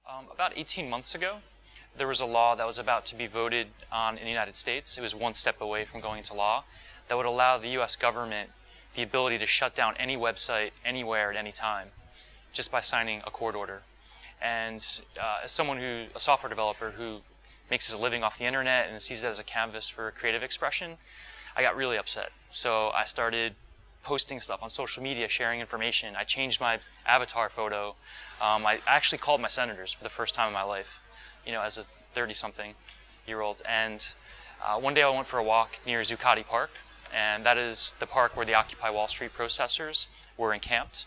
About 18 months ago, there was a law that was about to be voted on in the United States. It was one step away from going into law that would allow the U.S. government the ability to shut down any website anywhere at any time just by signing a court order. And as someone a software developer who makes his living off the internet and sees it as a canvas for creative expression, I got really upset. So I started posting stuff on social media, sharing information. I changed my avatar photo. I actually called my senators for the first time in my life, as a 30-something-year-old. And one day I went for a walk near Zuccotti Park, and that is the park where the Occupy Wall Street protesters were encamped.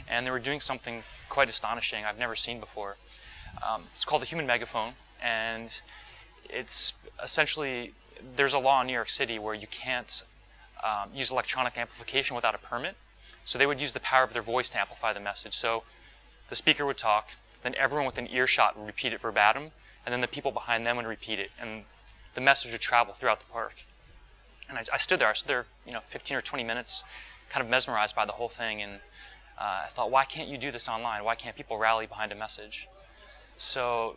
And they were doing something quite astonishing I've never seen before. It's called the human megaphone, and it's essentially, there's a law in New York City where you can't use electronic amplification without a permit. So they would use the power of their voice to amplify the message. So the speaker would talk, then everyone within earshot would repeat it verbatim, and then the people behind them would repeat it, and the message would travel throughout the park. And I stood there, 15 or 20 minutes, kind of mesmerized by the whole thing, and I thought, why can't you do this online? Why can't people rally behind a message? So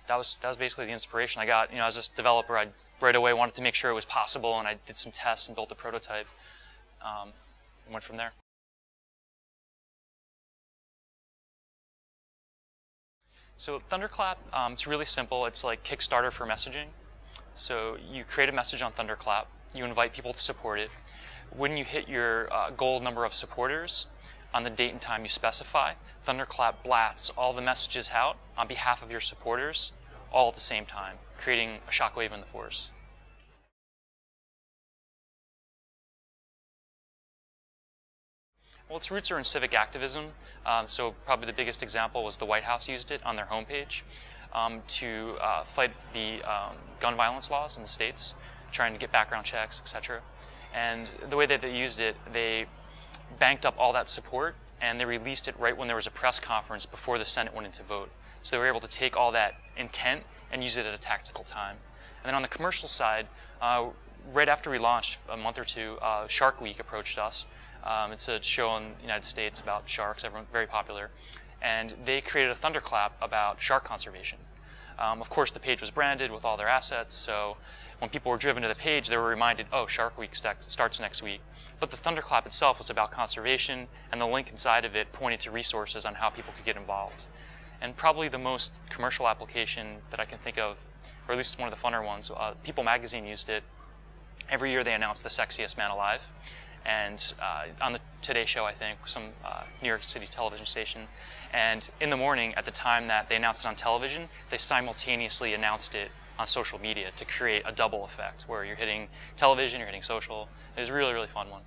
that was basically the inspiration I got. As a developer, I right away wanted to make sure it was possible, and I did some tests and built a prototype, and went from there. So Thunderclap, it's really simple. It's like Kickstarter for messaging. So you create a message on Thunderclap, you invite people to support it. When you hit your goal number of supporters, on the date and time you specify, Thunderclap blasts all the messages out on behalf of your supporters, all at the same time, creating a shockwave in the force. Well, its roots are in civic activism. So probably the biggest example was the White House used it on their homepage to fight the gun violence laws in the states, trying to get background checks, etc. And the way that they used it, they banked up all that support and they released it right when there was a press conference before the Senate went into vote. So they were able to take all that intent and use it at a tactical time. And then on the commercial side, right after we launched, a month or two, Shark Week approached us. It's a show in the United States about sharks, very popular. And they created a Thunderclap about shark conservation. Of course, the page was branded with all their assets, so when people were driven to the page, they were reminded, oh, Shark Week starts next week. But the Thunderclap itself was about conservation, and the link inside of it pointed to resources on how people could get involved. And probably the most commercial application that I can think of, or at least one of the funner ones, People magazine used it. Every year they announced the sexiest man alive. And on the Today Show, I think, some New York City television station. And in the morning, at the time that they announced it on television, they simultaneously announced it on social media to create a double effect, where you're hitting television, you're hitting social. It was a really, really fun one.